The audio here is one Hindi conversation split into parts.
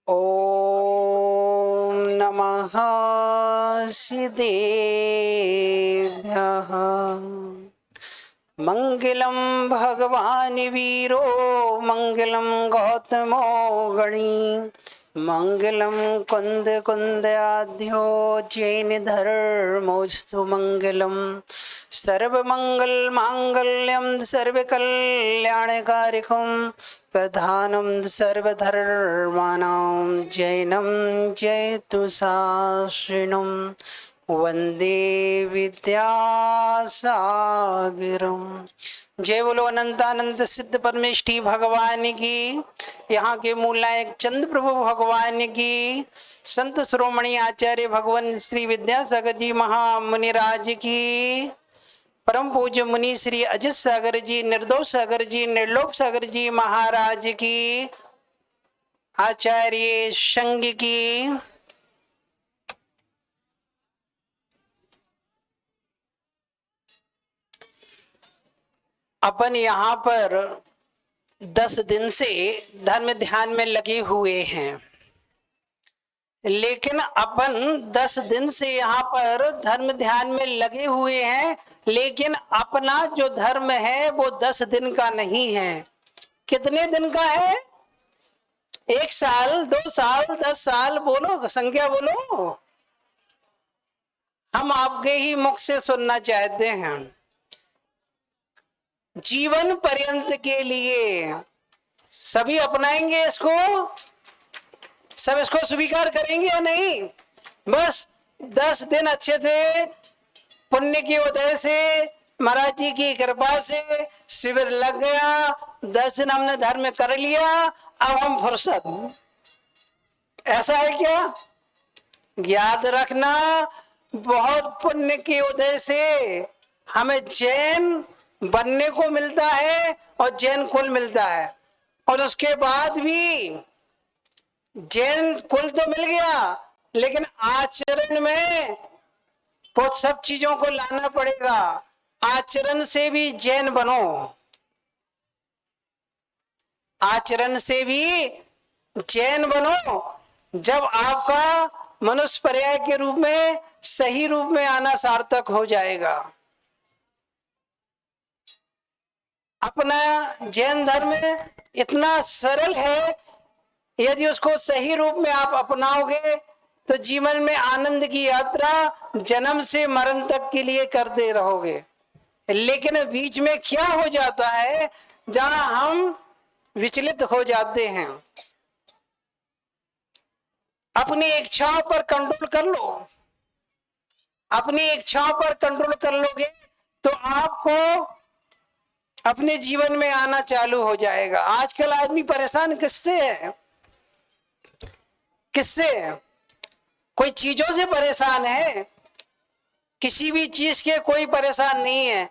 ॐ नमः सिद्धेभ्यः। मंगलम भगवान वीरो मंगलम गौतमो गणी मंगलम कुंद कुंदयाध्यो जैन धर्मोस्तु मंगलम सर्वमंगल मांगल्यम सर्वकल्याणकारिकम प्रधानम सर्वधर्माणां जैनम जयतु शास्त्रिणम वंदे विद्यासागरम। जय बोलो अनंतानंत सिद्ध परमेष्ठी भगवान की, यहाँ के मूल नायक चंद्र प्रभु भगवान की, संत श्रोमणी आचार्य भगवान श्री विद्यासागर जी महामुनिराज की, परम पूज्य मुनि श्री अजित सागर जी, निर्दोष सागर जी, निर्लोक सागर जी महाराज की, आचार्य संघ की, अपन यहाँ पर 10 दिन से धर्म ध्यान में लगे हुए हैं, लेकिन अपन 10 दिन से यहाँ पर धर्म ध्यान में लगे हुए हैं, लेकिन अपना जो धर्म है वो 10 दिन का नहीं है। कितने दिन का है? 1 साल, 2 साल, 10 साल, बोलो संख्या बोलो। हम आपके ही मुख से सुनना चाहते हैं। जीवन पर्यंत के लिए सभी अपनाएंगे इसको, सब इसको स्वीकार करेंगे या नहीं? बस 10 दिन अच्छे थे, पुण्य की वजह से, महाराज जी की कृपा से शिविर लग गया, 10 दिन हमने धर्म कर लिया, अब हम फुर्सत। ऐसा है क्या? याद रखना, बहुत पुण्य की वजह से हमें जैन बनने को मिलता है और जैन कुल मिलता है, और उसके बाद भी जैन कुल तो मिल गया, लेकिन आचरण में बहुत सब चीजों को लाना पड़ेगा। आचरण से भी जैन बनो, आचरण से भी जैन बनो। जब आपका मनुष्य पर्याय के रूप में सही रूप में आना सार्थक हो जाएगा। अपना जैन धर्म इतना सरल है, यदि उसको सही रूप में आप अपनाओगे तो जीवन में आनंद की यात्रा जन्म से मरण तक के लिए करते रहोगे। लेकिन बीच में क्या हो जाता है, जहां हम विचलित हो जाते हैं। अपनी इच्छाओं पर कंट्रोल कर लो, अपनी इच्छाओं पर कंट्रोल कर लोगे तो आपको अपने जीवन में आना चालू हो जाएगा। आजकल आदमी परेशान किससे है? किससे? कोई चीजों से परेशान है? किसी भी चीज के कोई परेशान नहीं है।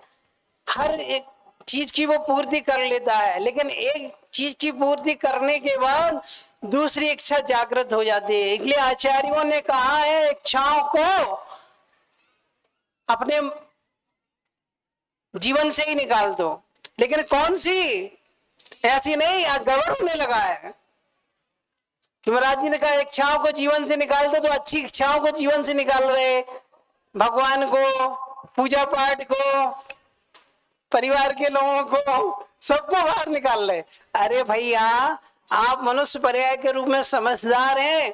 हर एक चीज की वो पूर्ति कर लेता है, लेकिन एक चीज की पूर्ति करने के बाद दूसरी इच्छा जागृत हो जाती है। इसलिए आचार्यों ने कहा है, इच्छाओं को अपने जीवन से ही निकाल दो। लेकिन कौन सी? ऐसी नहीं, गड़बड़ होने लगा है कि महाराज जी ने कहा इच्छाओं को जीवन से निकाल दो, तो अच्छी इच्छाओं को जीवन से निकाल रहे, भगवान को, पूजा पाठ को, परिवार के लोगों को, सबको बाहर निकाल रहे। अरे भैया, आप मनुष्य पर्याय के रूप में समझदार हैं,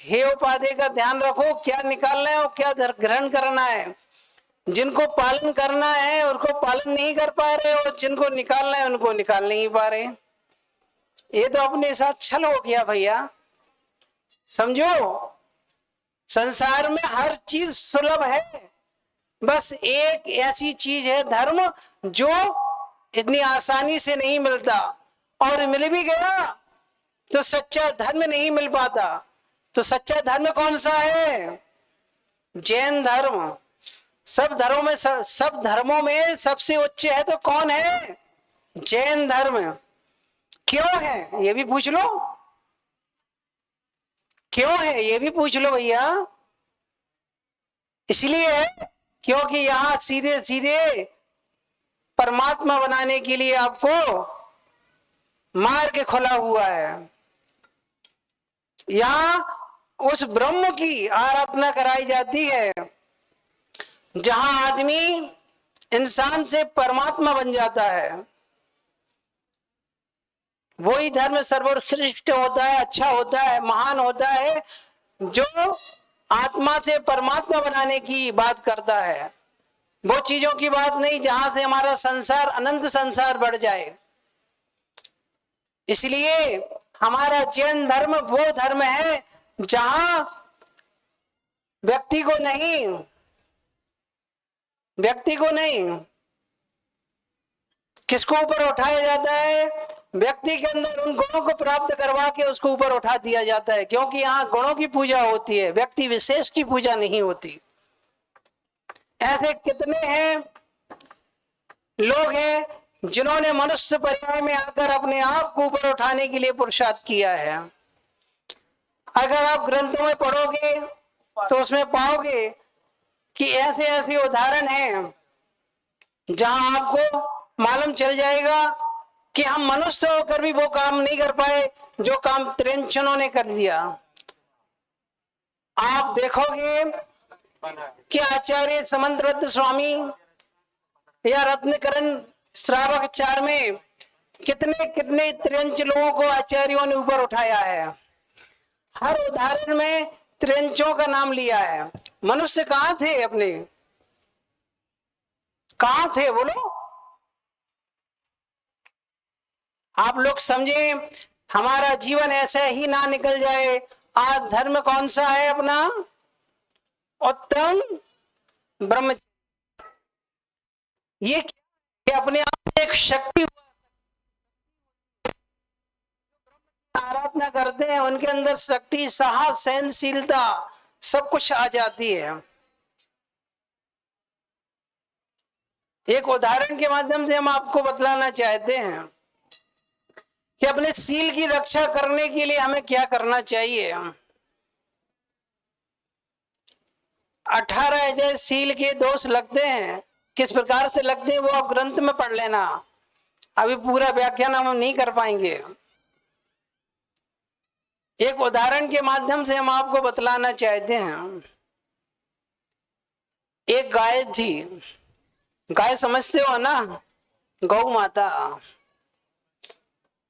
हे उपाधि का ध्यान रखो, क्या निकालना है और क्या ग्रहण करना है। जिनको पालन करना है उनको पालन नहीं कर पा रहे, और जिनको निकालना है उनको निकाल नहीं पा रहे। ये तो अपने साथ छल हो गया भैया। समझो, संसार में हर चीज सुलभ है, बस एक ऐसी चीज है धर्म जो इतनी आसानी से नहीं मिलता, और मिल भी गया तो सच्चा धर्म नहीं मिल पाता। तो सच्चा धर्म कौन सा है? जैन धर्म। सब धर्मों में सबसे उच्च है तो कौन है? जैन धर्म। क्यों है ये भी पूछ लो, क्यों है ये भी पूछ लो भैया। इसलिए है क्योंकि यहां सीधे सीधे परमात्मा बनाने के लिए आपको मार्ग खुला हुआ है। यहाँ उस ब्रह्म की आराधना कराई जाती है जहां आदमी इंसान से परमात्मा बन जाता है। वही धर्म सर्वश्रेष्ठ होता है, अच्छा होता है, महान होता है, जो आत्मा से परमात्मा बनाने की बात करता है। वो चीजों की बात नहीं जहां से हमारा संसार, अनंत संसार बढ़ जाए। इसलिए हमारा जैन धर्म वो धर्म है जहां व्यक्ति को नहीं किसको ऊपर उठाया जाता है, व्यक्ति के अंदर उन गुणों को प्राप्त करवा के उसको ऊपर उठा दिया जाता है, क्योंकि यहाँ गुणों की पूजा होती है, व्यक्ति विशेष की पूजा नहीं होती। ऐसे कितने हैं लोग हैं जिन्होंने मनुष्य पर्याय में आकर अपने आप को ऊपर उठाने के लिए पुरुषार्थ किया है। अगर आप ग्रंथों में पढ़ोगे तो उसमें पाओगे कि ऐसे ऐसे उदाहरण हैं जहां आपको मालूम चल जाएगा कि हम मनुष्य होकर भी वो काम नहीं कर पाए जो काम त्रिंचनों ने कर लिया। आप देखोगे कि आचार्य समंतरत्न स्वामी या रत्नकरण श्रावकाचार्य में कितने कितने त्रिंच लोगों को आचार्यों ने ऊपर उठाया है। हर उदाहरण में त्रिंचों का नाम लिया है। मनुष्य कहां थे, अपने कहां थे बोलो? आप लोग समझे, हमारा जीवन ऐसे ही ना निकल जाए। आज धर्म कौन सा है अपना? उत्तम ब्रह्म। ये अपने आप में एक शक्ति, आराधना करते हैं उनके अंदर शक्ति, साहस, सहनशीलता सब कुछ आ जाती है। एक उदाहरण के माध्यम से हम आपको बतलाना चाहते हैं कि अपने सील की रक्षा करने के लिए हमें क्या करना चाहिए। 18 अजय सील के दोष लगते हैं, किस प्रकार से लगते हैं वो आप ग्रंथ में पढ़ लेना, अभी पूरा व्याख्यान हम नहीं कर पाएंगे। एक उदाहरण के माध्यम से हम आपको बतलाना चाहते हैं। एक गाय थी, गाय समझते हो ना, गौ माता।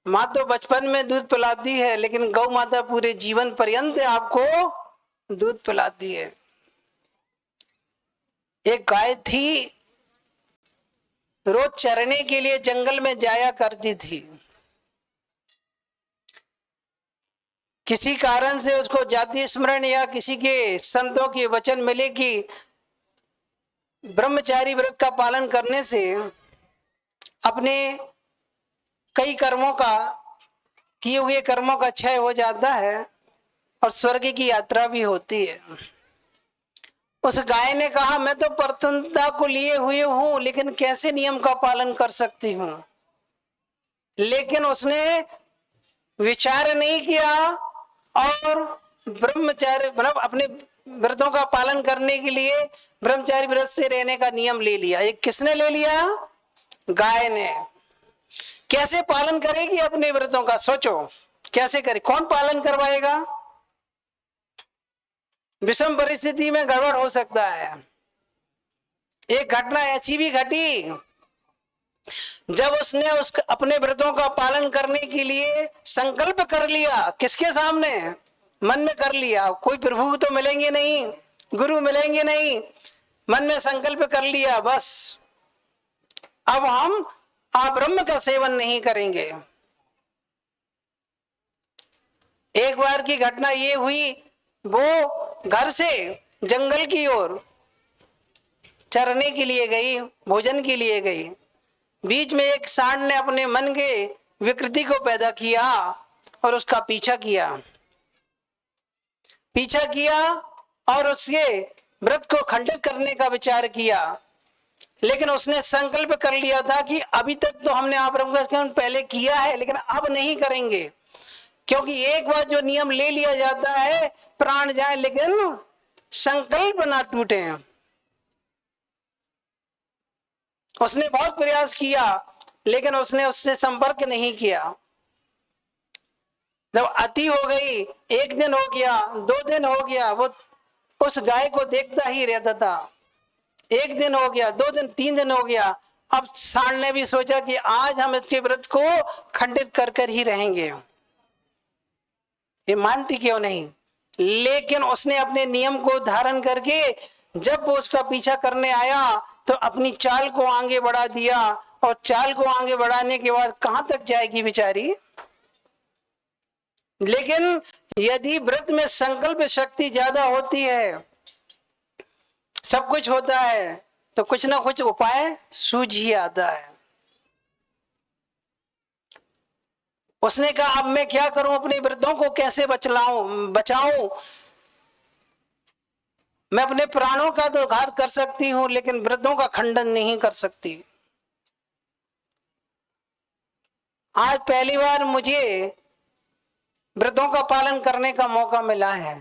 माँ तो बचपन में दूध पिलाती है, लेकिन गौ माता पूरे जीवन पर्यंत आपको दूध पिलाती है। एक गाय थी, रोज चरने के लिए जंगल में जाया करती थी। किसी कारण से उसको जाति स्मरण या किसी के संतों के वचन मिले कि ब्रह्मचारी व्रत का पालन करने से अपने कई कर्मों का, किए हुए कर्मों का क्षय हो जाता है और स्वर्ग की यात्रा भी होती है। उस गाय ने कहा, मैं तो प्रसन्नता को लिए हुए हूं, लेकिन कैसे नियम का पालन कर सकती हूं। लेकिन उसने विचार नहीं किया और ब्रह्मचारी मतलब अपने व्रतों का पालन करने के लिए ब्रह्मचारी व्रत से रहने का नियम ले लिया। ये किसने ले लिया? गाय ने। कैसे पालन करेगी अपने व्रतों का? सोचो कैसे करे, कौन पालन करवाएगा? विषम परिस्थिति में गड़बड़ हो सकता है। एक घटना ऐसी भी घटी जब उसने अपने व्रतों का पालन करने के लिए संकल्प कर लिया। किसके सामने? मन में कर लिया। कोई प्रभु तो मिलेंगे नहीं, गुरु मिलेंगे नहीं, मन में संकल्प कर लिया, बस अब हम ब्रह्म का सेवन नहीं करेंगे। एक बार की घटना ये हुई, वो घर से जंगल की ओर चरने के लिए गई, भोजन के लिए गई। बीच में एक सांड ने अपने मन के विकृति को पैदा किया और उसका पीछा किया और उसके व्रत को खंडित करने का विचार किया। लेकिन उसने संकल्प कर लिया था कि अभी तक तो हमने ब्रह्म का सेवन पहले किया है, लेकिन अब नहीं करेंगे, क्योंकि एक बार जो नियम ले लिया जाता है, प्राण जाए लेकिन संकल्प ना टूटे। उसने बहुत प्रयास किया, लेकिन उसने उससे संपर्क नहीं किया। जब अति हो गई, 1 दिन हो गया, 2 दिन हो गया, वो उस गाय को देखता ही रहता था। 1 दिन हो गया, 2 दिन, 3 दिन हो गया। अब सांड ने भी सोचा कि आज हम इसके व्रत को खंडित कर कर ही रहेंगे। ये मानती क्यों नहीं, लेकिन उसने अपने नियम को धारण करके जब वो उसका पीछा करने आया तो अपनी चाल को आगे बढ़ा दिया। और चाल को आगे बढ़ाने के बाद कहां तक जाएगी बेचारी। लेकिन यदि व्रत में संकल्प शक्ति ज्यादा होती है, सब कुछ होता है, तो कुछ ना कुछ उपाय सूझ ही आता है। उसने कहा अब मैं क्या करूं, अपने व्रतों को कैसे बचाऊं। मैं अपने प्राणों का तो घात कर सकती हूं, लेकिन व्रतों का खंडन नहीं कर सकती। आज पहली बार मुझे व्रतों का पालन करने का मौका मिला है।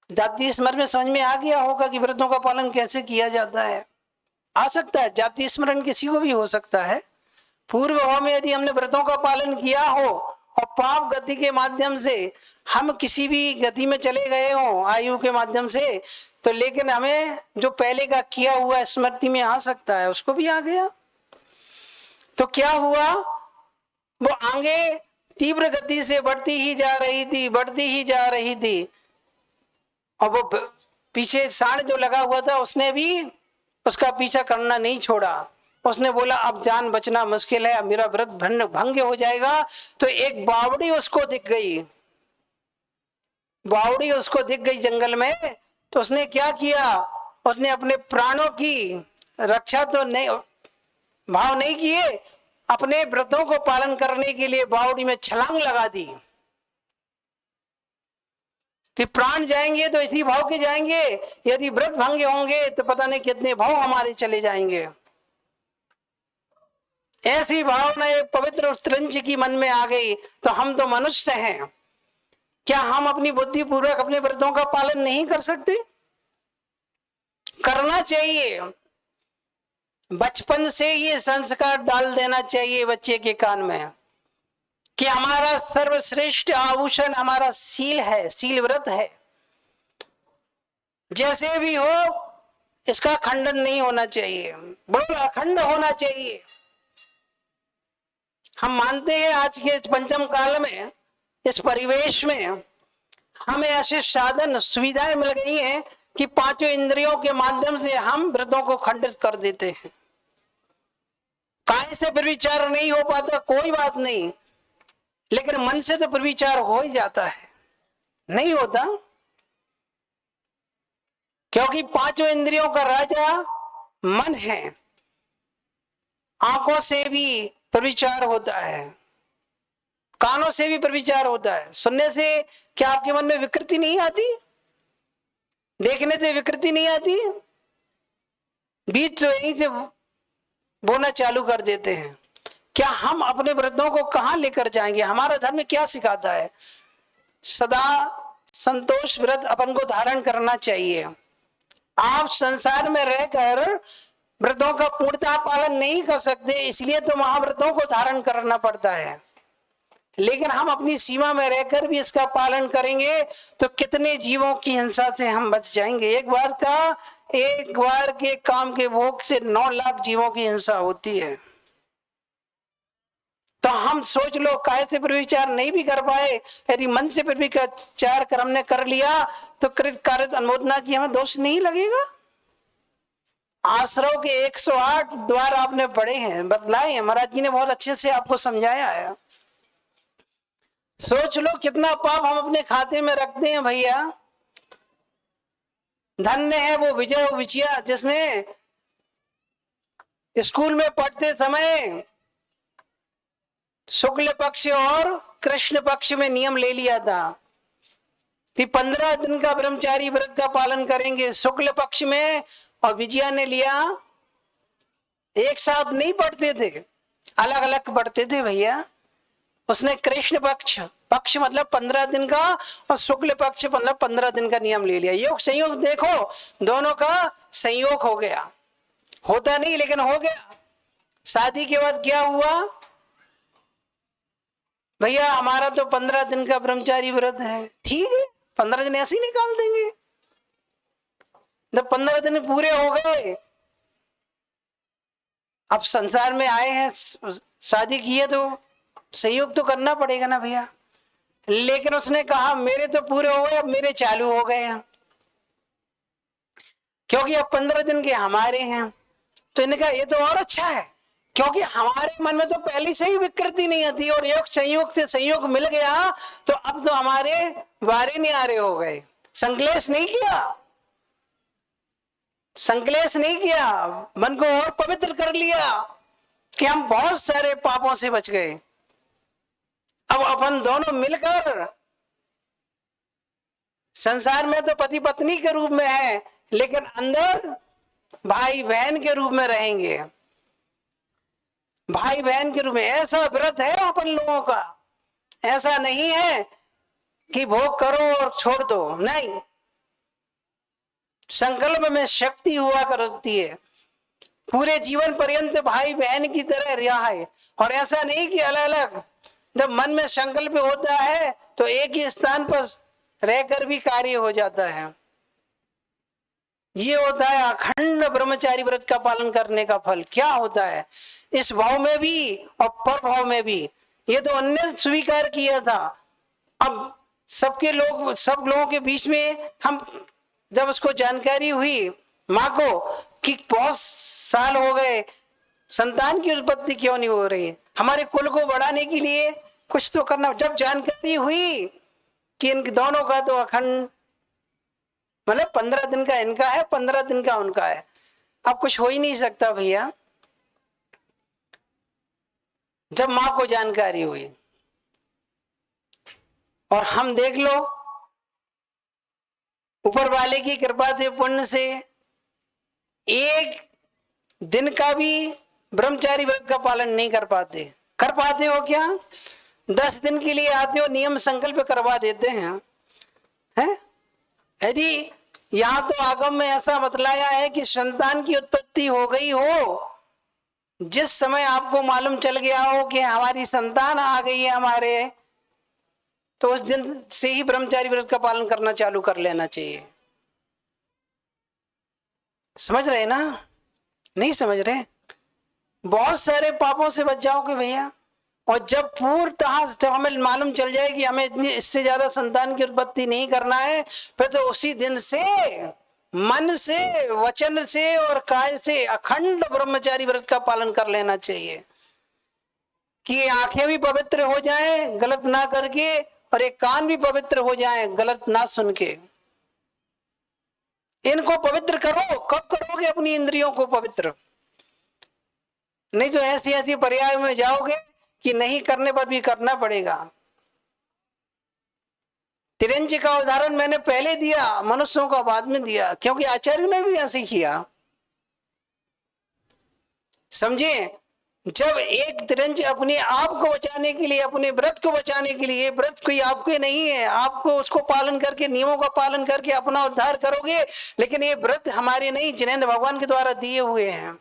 जाति स्मरण में समझ में आ गया होगा कि व्रतों का पालन कैसे किया जाता है। आ सकता है, जाति स्मरण किसी को भी हो सकता है। पूर्व भाव में यदि हमने व्रतों का पालन किया हो और पाप गति के माध्यम से हम किसी भी गति में चले गए हो आयु के माध्यम से, तो लेकिन हमें जो पहले का किया हुआ स्मृति में आ सकता है, उसको भी आ गया। तो क्या हुआ, वो आगे तीव्र गति से बढ़ती ही जा रही थी। और वो पीछे सांड जो लगा हुआ था उसने भी उसका पीछा करना नहीं छोड़ा। उसने बोला अब जान बचना मुश्किल है, अब मेरा व्रत भंग हो जाएगा। तो एक बावड़ी उसको दिख गई जंगल में। तो उसने क्या किया, उसने अपने प्राणों की रक्षा तो नहीं भाव नहीं किए, अपने व्रतों को पालन करने के लिए बावड़ी में छलांग लगा दी। कि प्राण जाएंगे तो इसी भाव के जाएंगे, यदि व्रत भंगे होंगे तो पता नहीं कितने भाव हमारे चले जाएंगे। ऐसी भावना एक पवित्र स्त्रंच की मन में आ गई। तो हम तो मनुष्य हैं, क्या हम अपनी बुद्धि पूर्वक अपने व्रतों का पालन नहीं कर सकते? करना चाहिए। बचपन से ये संस्कार डाल देना चाहिए बच्चे के कान में कि हमारा सर्वश्रेष्ठ आभूषण हमारा सील है, सील व्रत है। जैसे भी हो इसका खंडन नहीं होना चाहिए, बिल्कुल अखंड होना चाहिए। हम मानते हैं आज के पंचम काल में, इस परिवेश में हमें ऐसे साधन सुविधाएं मिल गई हैं कि 5 इंद्रियों के माध्यम से हम व्रतों को खंडित कर देते हैं। काय से प्रविचार नहीं हो पाता कोई बात नहीं, लेकिन मन से तो प्रविचार हो ही जाता है। नहीं होता, क्योंकि 5 इंद्रियों का राजा मन है। आंखों से भी प्रविचार होता है, कानों से भी प्रविचार होता है। सुनने से क्या आपके मन में विकृति नहीं आती? देखने से विकृति नहीं आती? बीज तो यहीं से बोना चालू कर देते हैं। क्या हम अपने व्रतों को कहां लेकर जाएंगे? हमारा धर्म क्या सिखाता है? सदा संतोष व्रत अपन को धारण करना चाहिए। आप संसार में रहकर व्रतों का पूर्णतः पालन नहीं कर सकते, इसलिए तो महाव्रतों को धारण करना पड़ता है। लेकिन हम अपनी सीमा में रहकर भी इसका पालन करेंगे तो कितने जीवों की हिंसा से हम बच जाएंगे। एक बार के काम के भोग से 9 लाख जीवों की हिंसा होती है। तो हम सोच लो, काय से प्रविचार नहीं भी कर पाए, यदि मन से प्रविचार कर हमने कर लिया तो कृत कार्य अनुमोदना की हमें दोष नहीं लगेगा। आश्रव के 108 द्वार आपने पढ़े हैं, बतलाए हैं, महाराज जी ने बहुत अच्छे से आपको समझाया है। सोच लो कितना पाप हम अपने खाते में रखते हैं भैया। धन्य है वो विजय विजया जिसने स्कूल में पढ़ते समय शुक्ल पक्ष और कृष्ण पक्ष में नियम ले लिया था कि 15 दिन का ब्रह्मचारी व्रत का पालन करेंगे शुक्ल पक्ष में, और विजया ने लिया एक साथ नहीं पढ़ते थे, अलग अलग पढ़ते थे भैया। उसने कृष्ण पक्ष मतलब 15 दिन का और शुक्ल पक्ष मतलब 15 दिन का नियम ले लिया। योग संयोग देखो, दोनों का संयोग हो गया, होता नहीं लेकिन हो गया। शादी के बाद क्या हुआ, भैया हमारा तो 15 दिन का ब्रह्मचारी व्रत है, ठीक है 15 दिन ऐसे ही निकाल देंगे। जब 15 दिन पूरे हो गए, अब संसार में आए हैं, शादी की है तो संयोग तो करना पड़ेगा ना भैया। लेकिन उसने कहा मेरे तो पूरे हो गए, अब मेरे चालू हो गए हैं, क्योंकि अब 15 दिन के हमारे हैं। तो इन्हें कहा ये तो और अच्छा है, क्योंकि हमारे मन में तो पहले से ही विकृति नहीं आती, और योग संयोग से संयोग मिल गया तो अब तो हमारे वारे नहीं आ रहे हो गए। संकलेश नहीं किया, संकलेश नहीं किया, मन को और पवित्र कर लिया कि हम बहुत सारे पापों से बच गए। अब अपन दोनों मिलकर, संसार में तो पति पत्नी के रूप में है, लेकिन अंदर भाई बहन के रूप में रहेंगे। भाई बहन के रूप में ऐसा व्रत है अपन लोगों का। ऐसा नहीं है कि भोग करो और छोड़ दो, नहीं, संकल्प में शक्ति हुआ करती है। पूरे जीवन पर्यंत भाई बहन की तरह रहा है। और ऐसा नहीं कि अलग अलग, जब मन में संकल्प होता है तो एक ही स्थान पर रहकर भी कार्य हो जाता है। ये होता है अखंड ब्रह्मचारी व्रत का पालन करने का फल। क्या होता है इस भाव में भी और पर भाव में भी। ये तो अन्य स्वीकार किया था, अब सबके लोग, सब लोगों के बीच में हम जब उसको जानकारी हुई माँ को कि बहुत साल हो गए संतान की उत्पत्ति क्यों नहीं हो रही, हमारे कुल को बढ़ाने के लिए कुछ तो करना। जब जानकारी हुई कि इन दोनों का तो अखंड, मतलब 15 दिन का इनका है, 15 दिन का उनका है, अब कुछ हो ही नहीं सकता भैया। जब माँ को जानकारी हुई, और हम देख लो ऊपर वाले की कृपा से, पुण्य से, एक दिन का भी ब्रह्मचारी व्रत का पालन नहीं कर पाते। कर पाते हो क्या? 10 दिन के लिए आते हो, नियम संकल्प करवा देते हैं, हैं? यदि यहाँ तो आगम में ऐसा बतलाया है कि संतान की उत्पत्ति हो गई हो, जिस समय आपको मालूम चल गया हो कि हमारी संतान आ गई है हमारे, तो उस दिन से ही ब्रह्मचारी व्रत का पालन करना चालू कर लेना चाहिए। समझ रहे ना? नहीं समझ रहे? बहुत सारे पापों से बच जाओगे भैया। और जब पूर्णतः जब हमें मालूम चल जाए कि हमें इतनी, इससे ज्यादा संतान की उत्पत्ति नहीं करना है, फिर तो उसी दिन से मन से, वचन से और काय से अखंड ब्रह्मचारी व्रत का पालन कर लेना चाहिए कि आंखें भी पवित्र हो जाएं गलत ना करके, और एक कान भी पवित्र हो जाएं गलत ना सुन के। इनको पवित्र करो। कब करोगे अपनी इंद्रियों को पवित्र? नहीं तो ऐसी ऐसी पर्याय में जाओगे कि नहीं करने पर भी करना पड़ेगा। तिरंजी का उदाहरण मैंने पहले दिया, मनुष्यों का बाद में दिया, क्योंकि आचार्य ने भी ऐसे किया। समझे? जब एक तिरंज अपने आप को बचाने के लिए, अपने व्रत को बचाने के लिए, व्रत कोई आपके नहीं है, आपको उसको पालन करके, नियमों का पालन करके अपना उद्धार करोगे, लेकिन ये व्रत हमारे नहीं, जिन्हें भगवान के द्वारा दिए हुए हैं।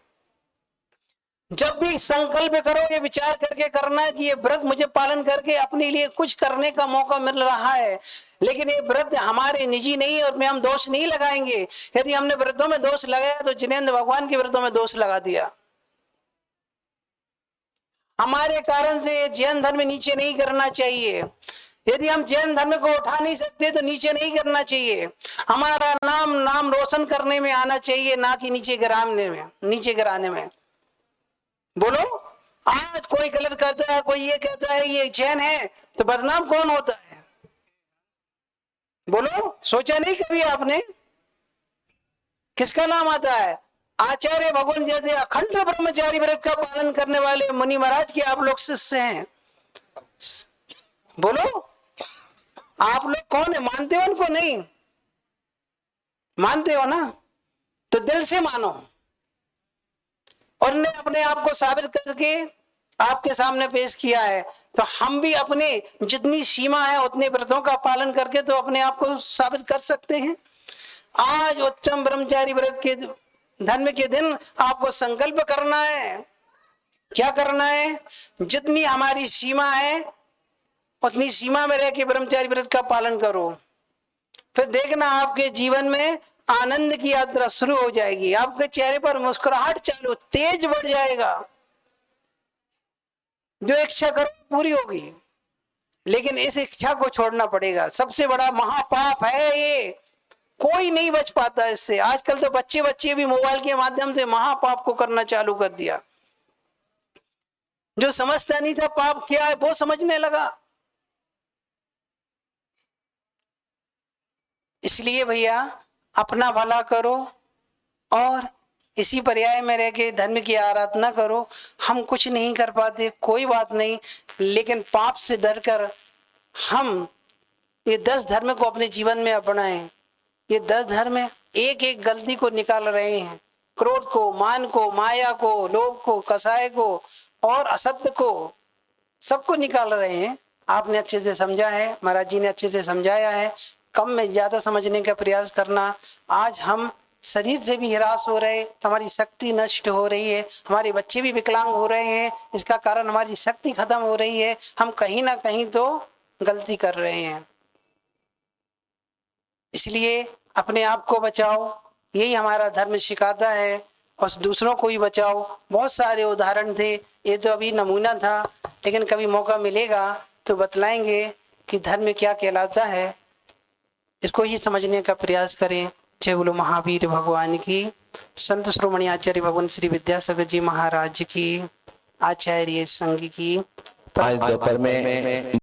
जब भी संकल्प करो, ये विचार करके करना है कि ये व्रत मुझे पालन करके अपने लिए कुछ करने का मौका मिल रहा है, लेकिन ये व्रत हमारे निजी नहीं है, उसमें हम दोष नहीं लगाएंगे। यदि हमने व्रतों में दोष लगाया तो जिनेंद्र भगवान के व्रतों में दोष लगा दिया। हमारे कारण से जैन धर्म नीचे नहीं करना चाहिए। यदि हम जैन धर्म को उठा नहीं सकते तो नीचे नहीं करना चाहिए। हमारा नाम रोशन करने में आना चाहिए, ना कि नीचे गिराने में। बोलो, आज कोई गलत करता है, कोई ये कहता है ये जैन है, तो बदनाम कौन होता है? बोलो, सोचा नहीं कभी आपने? किसका नाम आता है? आचार्य भगवान जैसे अखंड ब्रह्मचारी व्रत का पालन करने वाले मुनि महाराज के आप लोग शिष्य हैं। बोलो, आप लोग कौन है? मानते हो उनको? नहीं मानते हो ना? तो दिल से मानो। और ने अपने आप को साबित करके आपके सामने पेश किया है, तो हम भी अपने जितनी सीमा है उतने व्रतों का पालन करके तो अपने आप को साबित कर सकते हैं। आज उत्तम ब्रह्मचारी व्रत के धर्म के दिन आपको संकल्प करना है। क्या करना है? जितनी हमारी सीमा है उतनी सीमा में रह के ब्रह्मचारी व्रत का पालन करो, फिर देखना आपके जीवन में आनंद की यात्रा शुरू हो जाएगी। आपके चेहरे पर मुस्कुराहट चालू, तेज बढ़ जाएगा। जो इच्छा करो पूरी होगी, लेकिन इस इच्छा को छोड़ना पड़ेगा। सबसे बड़ा महापाप है ये, कोई नहीं बच पाता इससे। आजकल तो बच्चे भी मोबाइल के माध्यम से महापाप को करना चालू कर दिया। जो समझता नहीं था पाप क्या है, वो समझने लगा। इसलिए भैया अपना भला करो और इसी पर्याय में रह के धर्म की आराधना करो। हम कुछ नहीं कर पाते, कोई बात नहीं, लेकिन पाप से डरकर हम ये 10 धर्म को अपने जीवन में अपनाएं। ये 10 धर्म एक एक गलती को निकाल रहे हैं। क्रोध को, मान को, माया को, लोभ को, कसाय को और असत्य को, सबको निकाल रहे हैं। आपने अच्छे से समझा है, महाराज जी ने अच्छे से समझाया है। कम में ज्यादा समझने का प्रयास करना। आज हम शरीर से भी हिरास हो रहे, हमारी शक्ति नष्ट हो रही है, हमारे बच्चे भी विकलांग हो रहे हैं। इसका कारण हमारी शक्ति खत्म हो रही है। हम कहीं ना कहीं तो गलती कर रहे हैं। इसलिए अपने आप को बचाओ, यही हमारा धर्म सिखाता है, और दूसरों को भी बचाओ। बहुत सारे उदाहरण थे, ये तो अभी नमूना था, लेकिन कभी मौका मिलेगा तो बतलाएंगे कि धर्म क्या कहलाता है। इसको ही समझने का प्रयास करें। जय बोलो महावीर भगवान की, संत श्रोमणी आचार्य भगवान श्री विद्यासागर जी महाराज की, आचार्य संघ की। आज दोपहर में